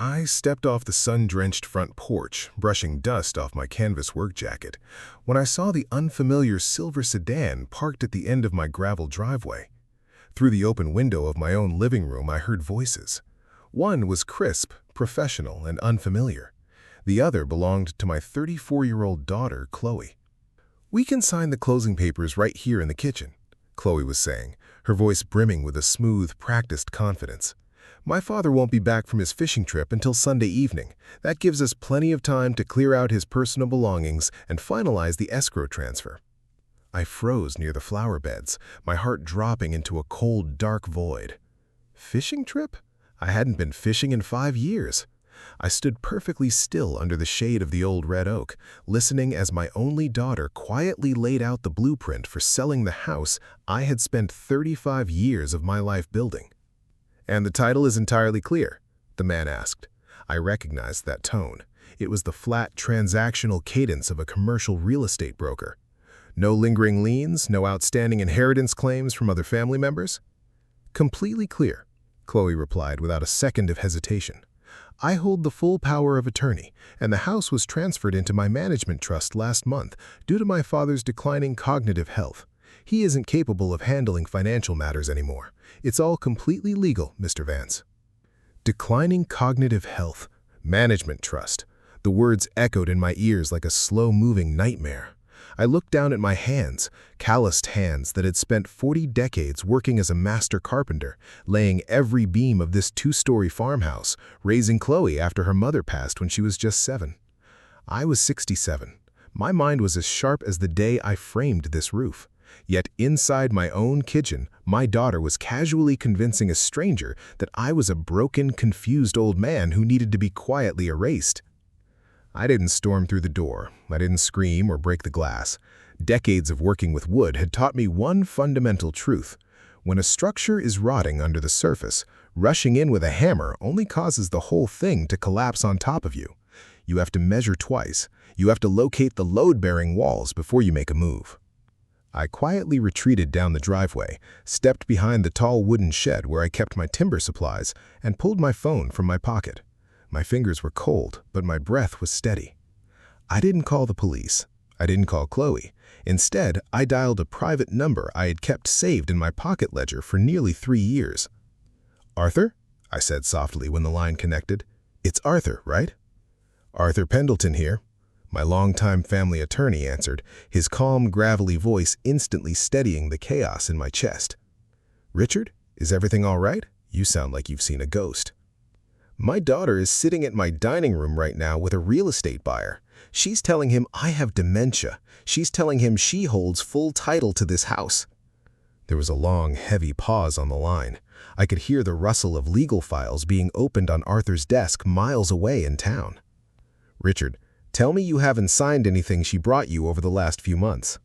I stepped off the sun-drenched front porch, brushing dust off my canvas work jacket, when I saw the unfamiliar silver sedan parked at the end of my gravel driveway. Through the open window of my own living room, I heard voices. One was crisp, professional, and unfamiliar. The other belonged to my 34-year-old daughter, Chloe. "We can sign the closing papers right here in the kitchen," Chloe was saying, her voice brimming with a smooth, practiced confidence. "My father won't be back from his fishing trip until Sunday evening. That gives us plenty of time to clear out his personal belongings and finalize the escrow transfer." I froze near the flower beds, my heart dropping into a cold, dark void. Fishing trip? I hadn't been fishing in 5 years. I stood perfectly still under the shade of the old red oak, listening as my only daughter quietly laid out the blueprint for selling the house I had spent 35 years of my life building. "And the title is entirely clear?" the man asked. I recognized that tone. It was the flat, transactional cadence of a commercial real estate broker. "No lingering liens, no outstanding inheritance claims from other family members?" "Completely clear," Chloe replied without a second of hesitation. "I hold the full power of attorney, and the house was transferred into my management trust last month due to my father's declining cognitive health. He isn't capable of handling financial matters anymore. It's all completely legal, Mr. Vance." Declining cognitive health, management trust. The words echoed in my ears like a slow-moving nightmare. I looked down at my hands, calloused hands that had spent 40 decades working as a master carpenter, laying every beam of this 2-story farmhouse, raising Chloe after her mother passed when she was just 7. I was 67. My mind was as sharp as the day I framed this roof. Yet inside my own kitchen, my daughter was casually convincing a stranger that I was a broken, confused old man who needed to be quietly erased. I didn't storm through the door. I didn't scream or break the glass. Decades of working with wood had taught me one fundamental truth. When a structure is rotting under the surface, rushing in with a hammer only causes the whole thing to collapse on top of you. You have to measure twice. You have to locate the load-bearing walls before you make a move. I quietly retreated down the driveway, stepped behind the tall wooden shed where I kept my timber supplies, and pulled my phone from my pocket. My fingers were cold, but my breath was steady. I didn't call the police. I didn't call Chloe. Instead, I dialed a private number I had kept saved in my pocket ledger for nearly 3 years. "Arthur?" I said softly when the line connected. "It's Arthur, right?" "Arthur Pendleton here," my longtime family attorney answered, his calm, gravelly voice instantly steadying the chaos in my chest. "Richard, is everything all right? You sound like you've seen a ghost." "My daughter is sitting at my dining room right now with a real estate buyer. She's telling him I have dementia. She's telling him she holds full title to this house." There was a long, heavy pause on the line. I could hear the rustle of legal files being opened on Arthur's desk miles away in town. "Richard, tell me you haven't signed anything she brought you over the last few months."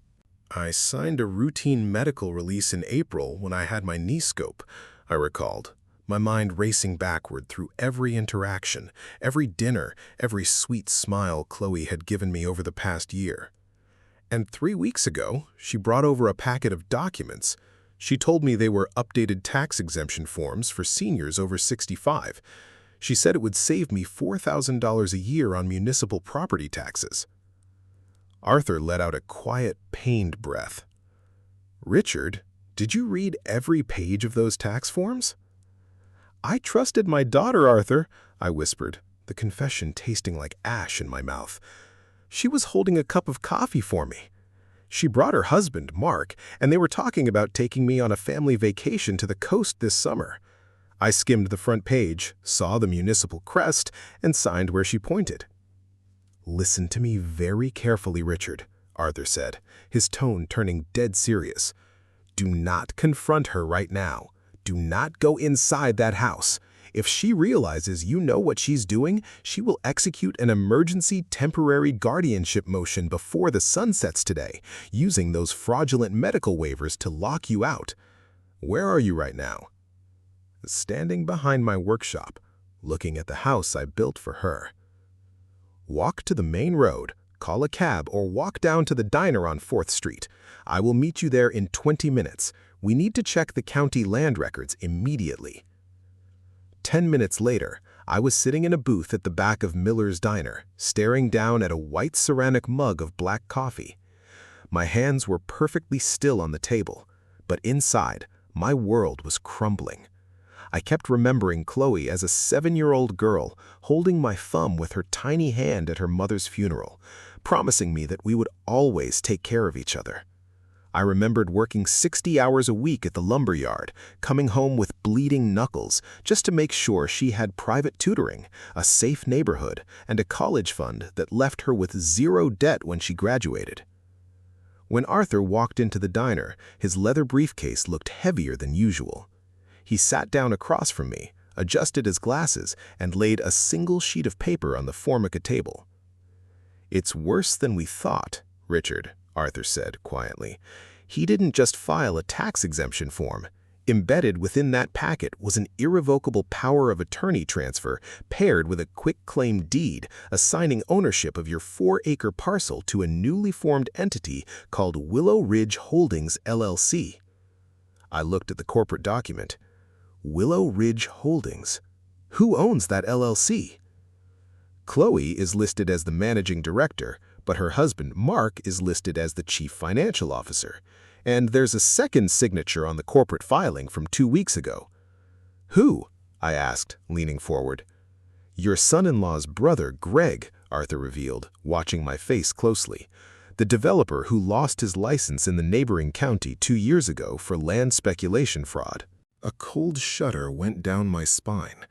"I signed a routine medical release in April when I had my knee scope," I recalled, my mind racing backward through every interaction, every dinner, every sweet smile Chloe had given me over the past year. "And 3 weeks ago, she brought over a packet of documents. She told me they were updated tax exemption forms for seniors over 65. She said it would save me $4,000 a year on municipal property taxes." Arthur let out a quiet, pained breath. "Richard, did you read every page of those tax forms?" "I trusted my daughter, Arthur," I whispered, the confession tasting like ash in my mouth. "She was holding a cup of coffee for me. She brought her husband, Mark, and they were talking about taking me on a family vacation to the coast this summer. I skimmed the front page, saw the municipal crest, and signed where she pointed." "Listen to me very carefully, Richard," Arthur said, his tone turning dead serious. "Do not confront her right now. Do not go inside that house. If she realizes you know what she's doing, she will execute an emergency temporary guardianship motion before the sun sets today, using those fraudulent medical waivers to lock you out. Where are you right now?" "Standing behind my workshop, looking at the house I built for her." "Walk to the main road, call a cab, or walk down to the diner on 4th Street. I will meet you there in 20 minutes. We need to check the county land records immediately." 10 minutes later, I was sitting in a booth at the back of Miller's Diner, staring down at a white ceramic mug of black coffee. My hands were perfectly still on the table, but inside, my world was crumbling. I kept remembering Chloe as a 7-year-old girl holding my thumb with her tiny hand at her mother's funeral, promising me that we would always take care of each other. I remembered working 60 hours a week at the lumber yard, coming home with bleeding knuckles just to make sure she had private tutoring, a safe neighborhood, and a college fund that left her with zero debt when she graduated. When Arthur walked into the diner, his leather briefcase looked heavier than usual. He sat down across from me, adjusted his glasses, and laid a single sheet of paper on the formica table. "It's worse than we thought, Richard," Arthur said quietly. "He didn't just file a tax exemption form. Embedded within that packet was an irrevocable power of attorney transfer paired with a quitclaim deed assigning ownership of your 4-acre parcel to a newly formed entity called Willow Ridge Holdings, LLC." I looked at the corporate document. Willow Ridge Holdings. Who owns that LLC? Chloe is listed as the managing director, but her husband, Mark, is listed as the chief financial officer. And there's a second signature on the corporate filing from 2 weeks ago. Who? I asked, leaning forward. Your son-in-law's brother, Greg, Arthur revealed, watching my face closely. The developer who lost his license in the neighboring county 2 years ago for land speculation fraud. A cold shudder went down my spine.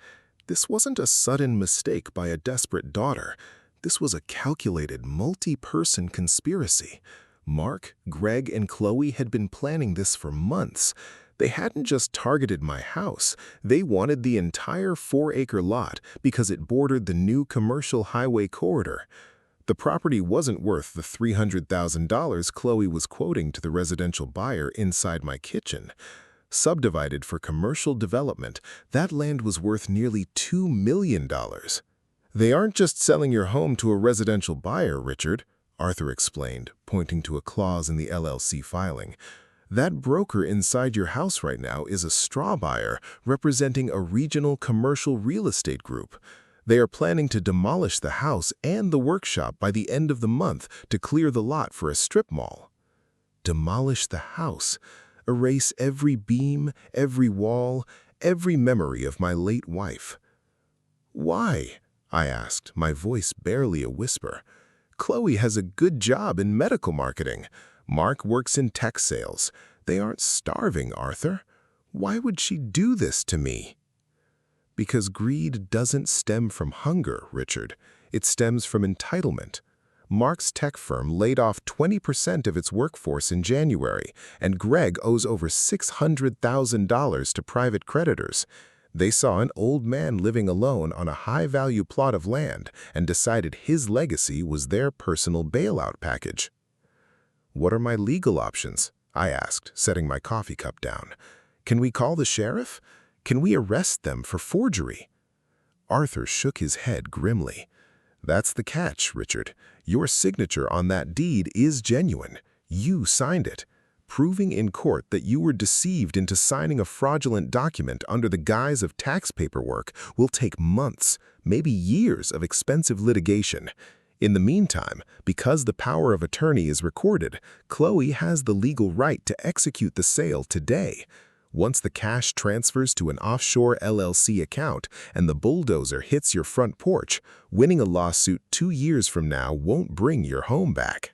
This wasn't a sudden mistake by a desperate daughter. This was a calculated, multi-person conspiracy. Mark, Greg, and Chloe had been planning this for months. They hadn't just targeted my house. They wanted the entire 4-acre lot because it bordered the new commercial highway corridor. The property wasn't worth the $300,000 Chloe was quoting to the residential buyer inside my kitchen. Subdivided for commercial development, that land was worth nearly $2 million. They aren't just selling your home to a residential buyer, Richard, Arthur explained, pointing to a clause in the LLC filing. That broker inside your house right now is a straw buyer representing a regional commercial real estate group. They are planning to demolish the house and the workshop by the end of the month to clear the lot for a strip mall. Demolish the house. Erase every beam, every wall, every memory of my late wife. Why? I asked, my voice barely a whisper. Chloe has a good job in medical marketing. Mark works in tech sales. They aren't starving, Arthur. Why would she do this to me? Because greed doesn't stem from hunger, Richard. It stems from entitlement. Mark's tech firm laid off 20% of its workforce in January, and Greg owes over $600,000 to private creditors. They saw an old man living alone on a high-value plot of land and decided his legacy was their personal bailout package. What are my legal options? I asked, setting my coffee cup down. Can we call the sheriff? Can we arrest them for forgery? Arthur shook his head grimly. That's the catch, Richard. Your signature on that deed is genuine. You signed it, proving in court that you were deceived into signing a fraudulent document under the guise of tax paperwork will take months, maybe years of expensive litigation. In the meantime, because the power of attorney is recorded, Chloe has the legal right to execute the sale today. Once the cash transfers to an offshore LLC account and the bulldozer hits your front porch, winning a lawsuit 2 years from now won't bring your home back.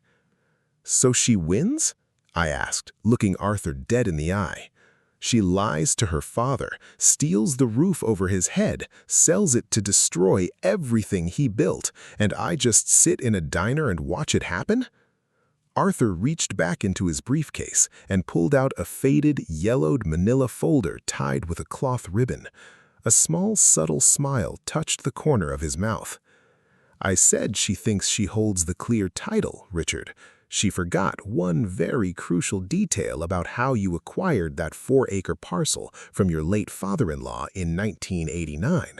So she wins? I asked, looking Arthur dead in the eye. She lies to her father, steals the roof over his head, sells it to destroy everything he built, and I just sit in a diner and watch it happen? Arthur reached back into his briefcase and pulled out a faded, yellowed manila folder tied with a cloth ribbon. A small, subtle smile touched the corner of his mouth. I said she thinks she holds the clear title, Richard. She forgot one very crucial detail about how you acquired that 4-acre parcel from your late father-in-law in 1989.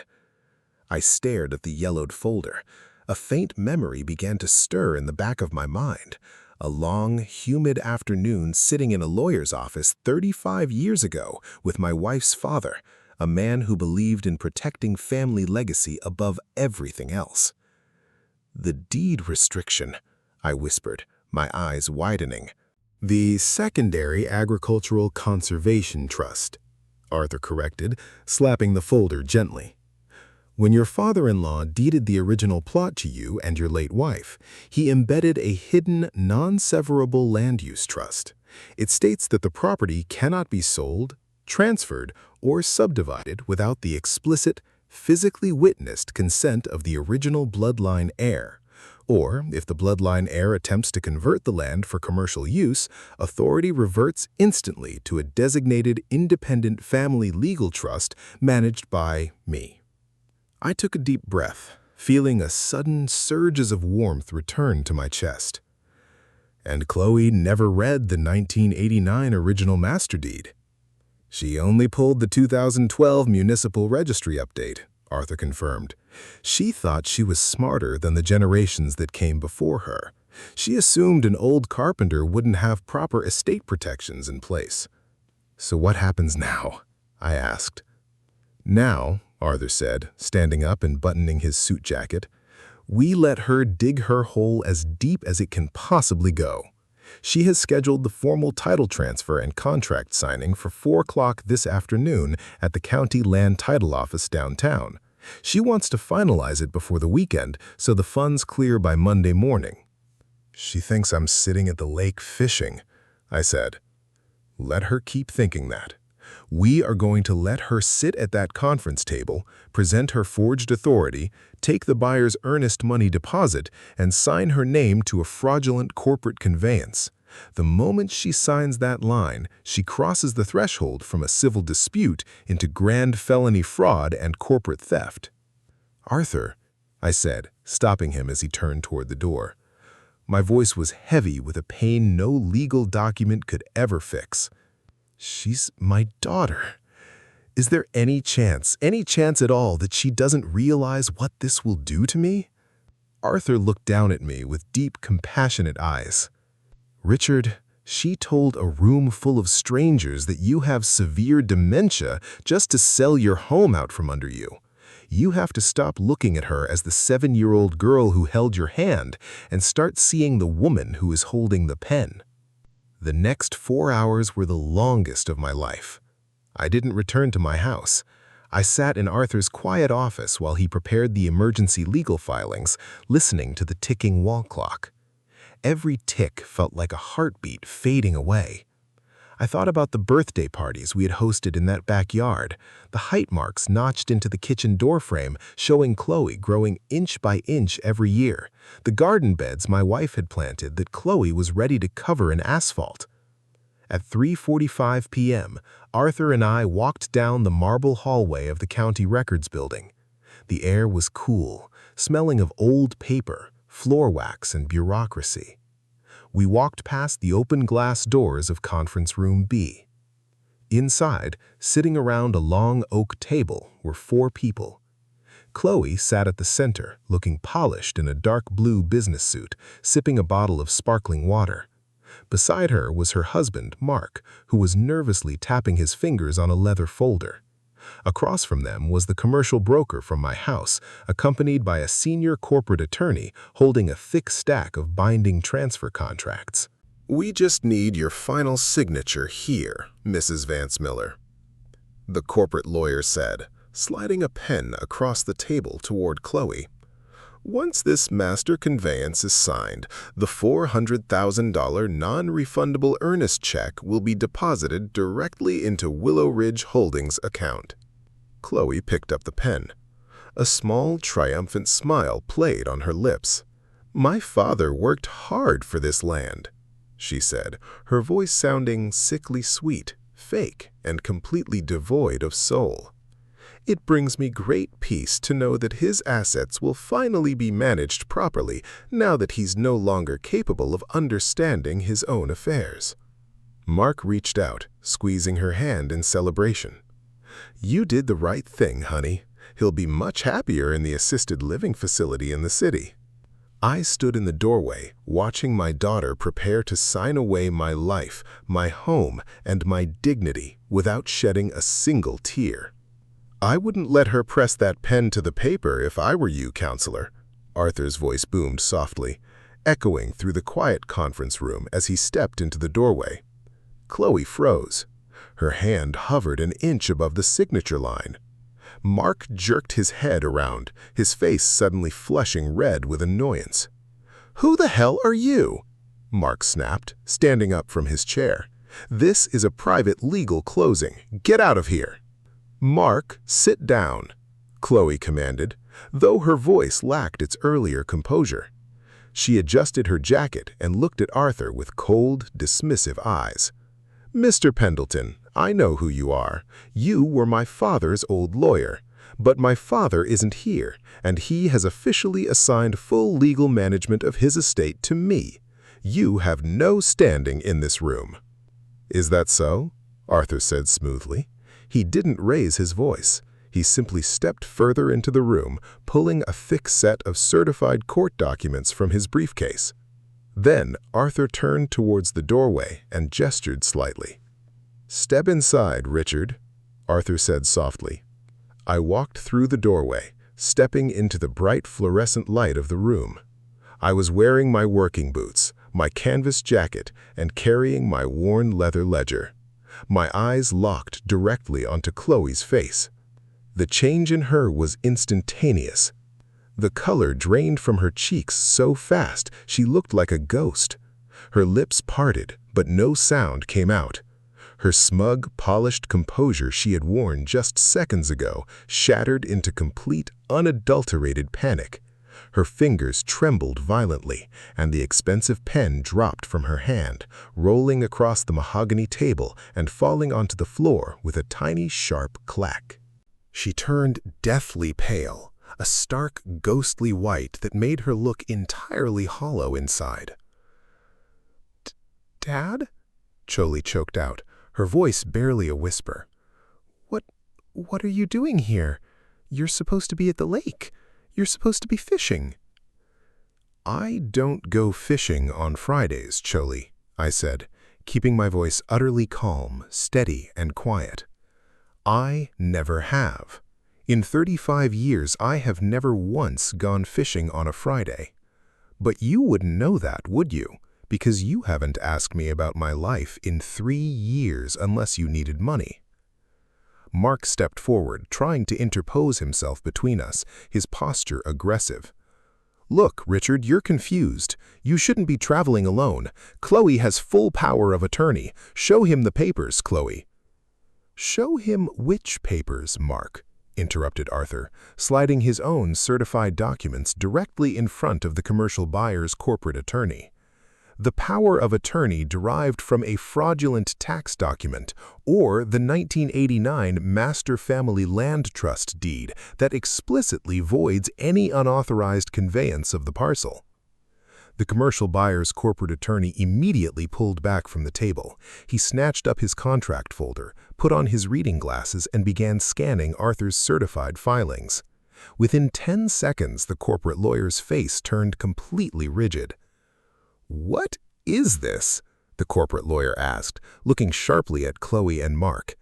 I stared at the yellowed folder. A faint memory began to stir in the back of my mind. A long, humid afternoon sitting in a lawyer's office 35 years ago with my wife's father, a man who believed in protecting family legacy above everything else. "The deed restriction," I whispered, my eyes widening. "The Secondary Agricultural Conservation Trust," Arthur corrected, slapping the folder gently. "When your father-in-law deeded the original plot to you and your late wife, he embedded a hidden, non-severable land use trust. It states that the property cannot be sold, transferred, or subdivided without the explicit, physically witnessed consent of the original bloodline heir. Or, if the bloodline heir attempts to convert the land for commercial use, authority reverts instantly to a designated independent family legal trust managed by me." I took a deep breath, feeling a sudden surges of warmth return to my chest. "And Chloe never read the 1989 original master deed. She only pulled the 2012 municipal registry update," Arthur confirmed. "She thought she was smarter than the generations that came before her. She assumed an old carpenter wouldn't have proper estate protections in place." "So what happens now?" I asked. "Now," Arthur said, standing up and buttoning his suit jacket, "we let her dig her hole as deep as it can possibly go. She has scheduled the formal title transfer and contract signing for 4 o'clock this afternoon at the county land title office downtown. She wants to finalize it before the weekend so the funds clear by Monday morning." "She thinks I'm sitting at the lake fishing," I said. "Let her keep thinking that. We are going to let her sit at that conference table, present her forged authority, take the buyer's earnest money deposit, and sign her name to a fraudulent corporate conveyance. The moment she signs that line, she crosses the threshold from a civil dispute into grand felony fraud and corporate theft." "Arthur," I said, stopping him as he turned toward the door. My voice was heavy with a pain no legal document could ever fix. "She's my daughter. Is there any chance at all that she doesn't realize what this will do to me?" Arthur looked down at me with deep, compassionate eyes. "Richard, she told a room full of strangers that you have severe dementia just to sell your home out from under you. You have to stop looking at her as the 7-year-old girl who held your hand and start seeing the woman who is holding the pen." The next 4 hours were the longest of my life. I didn't return to my house. I sat in Arthur's quiet office while he prepared the emergency legal filings, listening to the ticking wall clock. Every tick felt like a heartbeat fading away. I thought about the birthday parties we had hosted in that backyard, the height marks notched into the kitchen doorframe showing Chloe growing inch by inch every year, the garden beds my wife had planted that Chloe was ready to cover in asphalt. At 3:45 p.m., Arthur and I walked down the marble hallway of the county records building. The air was cool, smelling of old paper, floor wax, and bureaucracy. We walked past the open glass doors of Conference Room B. Inside, sitting around a long oak table, were 4 people. Chloe sat at the center, looking polished in a dark blue business suit, sipping a bottle of sparkling water. Beside her was her husband, Mark, who was nervously tapping his fingers on a leather folder. Across from them was the commercial broker from my house, accompanied by a senior corporate attorney holding a thick stack of binding transfer contracts. "We just need your final signature here, Mrs. Vance Miller," the corporate lawyer said, sliding a pen across the table toward Chloe. "Once this master conveyance is signed, the $400,000 non-refundable earnest check will be deposited directly into Willow Ridge Holdings' account." Chloe picked up the pen. A small, triumphant smile played on her lips. "My father worked hard for this land," she said, her voice sounding sickly sweet, fake, and completely devoid of soul. "It brings me great peace to know that his assets will finally be managed properly now that he's no longer capable of understanding his own affairs." Mark reached out, squeezing her hand in celebration. "You did the right thing, honey. He'll be much happier in the assisted living facility in the city." I stood in the doorway, watching my daughter prepare to sign away my life, my home, and my dignity without shedding a single tear. I wouldn't let her press that pen to the paper if I were you, counselor. Arthur's voice boomed softly, echoing through the quiet conference room as he stepped into the doorway. Chloe froze. Her hand hovered an inch above the signature line. Mark jerked his head around, his face suddenly flushing red with annoyance. "Who the hell are you?" Mark snapped, standing up from his chair. "This is a private legal closing. Get out of here." "Mark, sit down," Chloe commanded, though her voice lacked its earlier composure. She adjusted her jacket and looked at Arthur with cold, dismissive eyes. "Mr. Pendleton, I know who you are. You were my father's old lawyer. But my father isn't here, and he has officially assigned full legal management of his estate to me. You have no standing in this room." "Is that so?" Arthur said smoothly. He didn't raise his voice. He simply stepped further into the room, pulling a thick set of certified court documents from his briefcase. Then Arthur turned towards the doorway and gestured slightly. "Step inside, Richard," Arthur said softly. I walked through the doorway, stepping into the bright fluorescent light of the room. I was wearing my working boots, my canvas jacket, and carrying my worn leather ledger. My eyes locked directly onto Chloe's face. The change in her was instantaneous. The color drained from her cheeks so fast she looked like a ghost. Her lips parted, but no sound came out. Her smug, polished composure she had worn just seconds ago shattered into complete, unadulterated panic. Her fingers trembled violently, and the expensive pen dropped from her hand, rolling across the mahogany table and falling onto the floor with a tiny, sharp clack. She turned deathly pale, a stark, ghostly white that made her look entirely hollow inside. "Dad?" Chloe choked out, her voice barely a whisper. What are you doing here? You're supposed to be at the lake. You're supposed to be fishing." "I don't go fishing on Fridays, Chloe," I said, keeping my voice utterly calm, steady, and quiet. "I never have. In 35 years, I have never once gone fishing on a Friday. But you wouldn't know that, would you? Because you haven't asked me about my life in 3 years unless you needed money." Mark stepped forward, trying to interpose himself between us, his posture aggressive. "Look, Richard, you're confused. You shouldn't be traveling alone. Chloe has full power of attorney. Show him the papers, Chloe." "Show him which papers, Mark?" interrupted Arthur, sliding his own certified documents directly in front of the commercial buyer's corporate attorney. The power of attorney derived from a fraudulent tax document or the 1989 Master Family Land Trust deed that explicitly voids any unauthorized conveyance of the parcel. The commercial buyer's corporate attorney immediately pulled back from the table. He snatched up his contract folder, put on his reading glasses, and began scanning Arthur's certified filings. Within 10 seconds, the corporate lawyer's face turned completely rigid. "What is this?" the corporate lawyer asked, looking sharply at Chloe and Mark.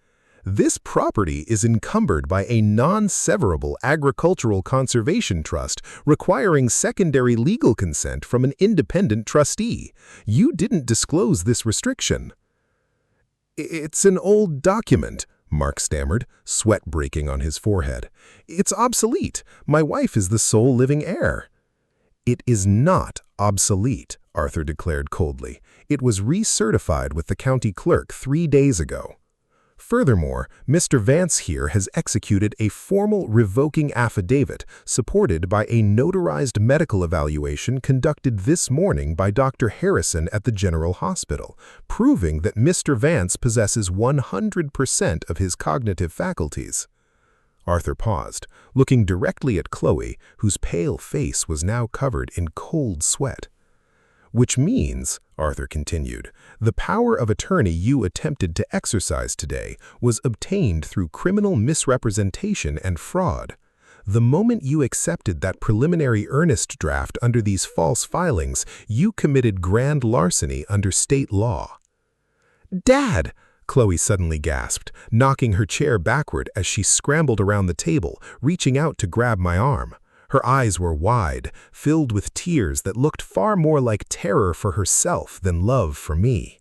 "This property is encumbered by a non-severable agricultural conservation trust requiring secondary legal consent from an independent trustee. You didn't disclose this restriction." "It's an old document," Mark stammered, sweat breaking on his forehead. "It's obsolete. My wife is the sole living heir." "It is not obsolete," Arthur declared coldly. "It was recertified with the county clerk 3 days ago. Furthermore, Mr. Vance here has executed a formal revoking affidavit supported by a notarized medical evaluation conducted this morning by Dr. Harrison at the General Hospital, proving that Mr. Vance possesses 100% of his cognitive faculties." Arthur paused, looking directly at Chloe, whose pale face was now covered in cold sweat. "Which means," Arthur continued, "the power of attorney you attempted to exercise today was obtained through criminal misrepresentation and fraud. The moment you accepted that preliminary earnest draft under these false filings, you committed grand larceny under state law." "Dad!" Chloe suddenly gasped, knocking her chair backward as she scrambled around the table, reaching out to grab my arm. Her eyes were wide, filled with tears that looked far more like terror for herself than love for me.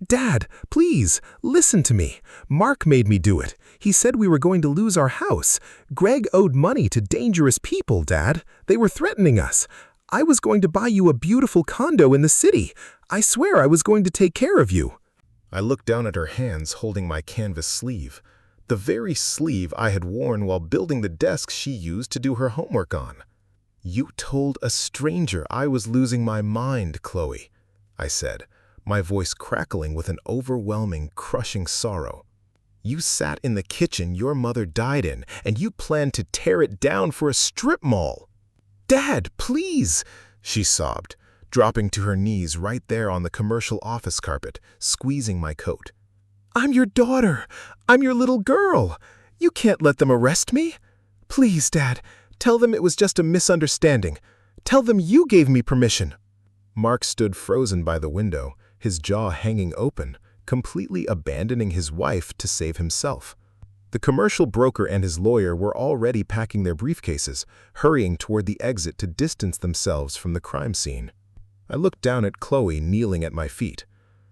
"Dad, please, listen to me. Mark made me do it. He said we were going to lose our house. Greg owed money to dangerous people, Dad. They were threatening us. I was going to buy you a beautiful condo in the city. I swear I was going to take care of you." I looked down at her hands holding my canvas sleeve, the very sleeve I had worn while building the desk she used to do her homework on. "You told a stranger I was losing my mind, Chloe," I said, my voice crackling with an overwhelming, crushing sorrow. "You sat in the kitchen your mother died in, and you planned to tear it down for a strip mall." "Dad, please," she sobbed, dropping to her knees right there on the commercial office carpet, squeezing my coat. "I'm your daughter. I'm your little girl. You can't let them arrest me. Please, Dad, tell them it was just a misunderstanding. Tell them you gave me permission." Mark stood frozen by the window, his jaw hanging open, completely abandoning his wife to save himself. The commercial broker and his lawyer were already packing their briefcases, hurrying toward the exit to distance themselves from the crime scene. I looked down at Chloe kneeling at my feet.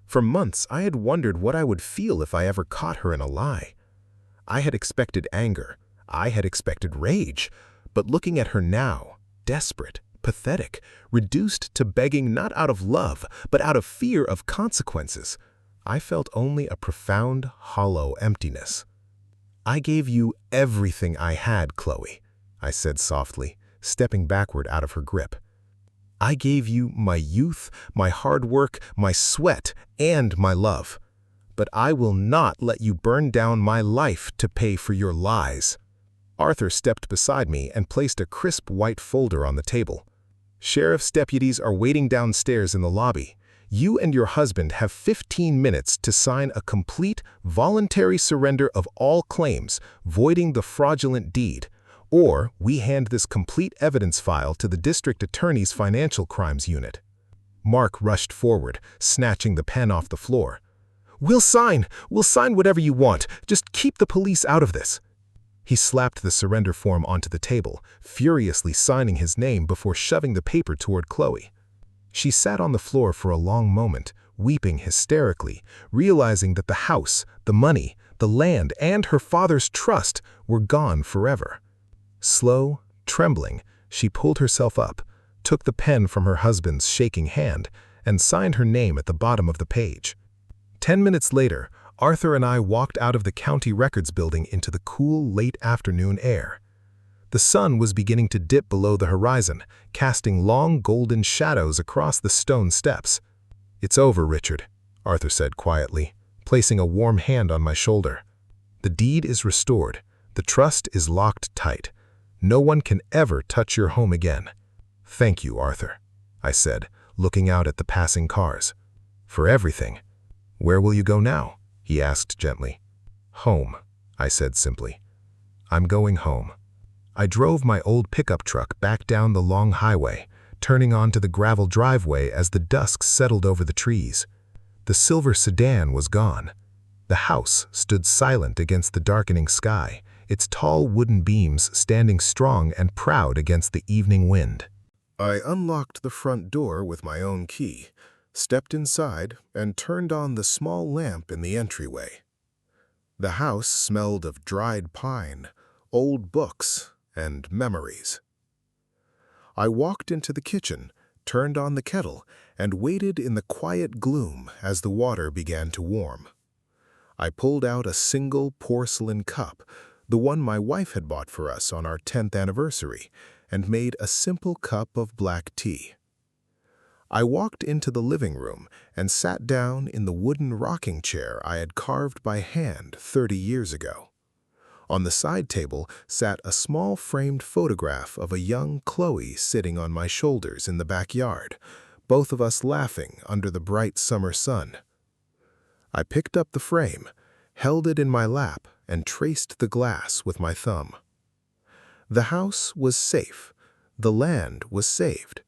For months, I had wondered what I would feel if I ever caught her in a lie. I had expected anger. I had expected rage. But looking at her now, desperate, pathetic, reduced to begging not out of love, but out of fear of consequences, I felt only a profound, hollow emptiness. "I gave you everything I had, Chloe," I said softly, stepping backward out of her grip. "I gave you my youth, my hard work, my sweat, and my love. But I will not let you burn down my life to pay for your lies." Arthur stepped beside me and placed a crisp white folder on the table. "Sheriff's deputies are waiting downstairs in the lobby. You and your husband have 15 minutes to sign a complete, voluntary surrender of all claims, voiding the fraudulent deed. Or we hand this complete evidence file to the district attorney's financial crimes unit." Mark rushed forward, snatching the pen off the floor. We'll sign whatever you want. Just keep the police out of this." He slapped the surrender form onto the table, furiously signing his name before shoving the paper toward Chloe. She sat on the floor for a long moment, weeping hysterically, realizing that the house, the money, the land, and her father's trust were gone forever. Slow, trembling, she pulled herself up, took the pen from her husband's shaking hand, and signed her name at the bottom of the page. 10 minutes later, Arthur and I walked out of the county records building into the cool, late afternoon air. The sun was beginning to dip below the horizon, casting long golden shadows across the stone steps. "It's over, Richard," Arthur said quietly, placing a warm hand on my shoulder. "The deed is restored. The trust is locked tight. No one can ever touch your home again." "Thank you, Arthur," I said, looking out at the passing cars. "For everything." "Where will you go now?" he asked gently. "Home," I said simply. "I'm going home." I drove my old pickup truck back down the long highway, turning onto the gravel driveway as the dusk settled over the trees. The silver sedan was gone. The house stood silent against the darkening sky, its tall wooden beams standing strong and proud against the evening wind. I unlocked the front door with my own key, stepped inside, and turned on the small lamp in the entryway. The house smelled of dried pine, old books, and memories. I walked into the kitchen, turned on the kettle, and waited in the quiet gloom as the water began to warm. I pulled out a single porcelain cup, the one my wife had bought for us on our 10th anniversary, and made a simple cup of black tea. I walked into the living room and sat down in the wooden rocking chair I had carved by hand 30 years ago. On the side table sat a small framed photograph of a young Chloe sitting on my shoulders in the backyard, both of us laughing under the bright summer sun. I picked up the frame, held it in my lap, and traced the glass with my thumb. The house was safe. The land was saved.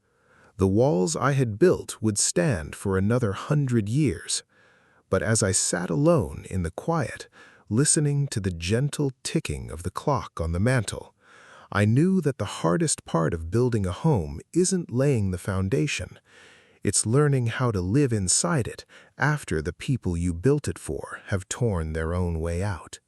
The walls I had built would stand for another 100 years. But as I sat alone in the quiet, listening to the gentle ticking of the clock on the mantel, I knew that the hardest part of building a home isn't laying the foundation. It's learning how to live inside it after the people you built it for have torn their own way out.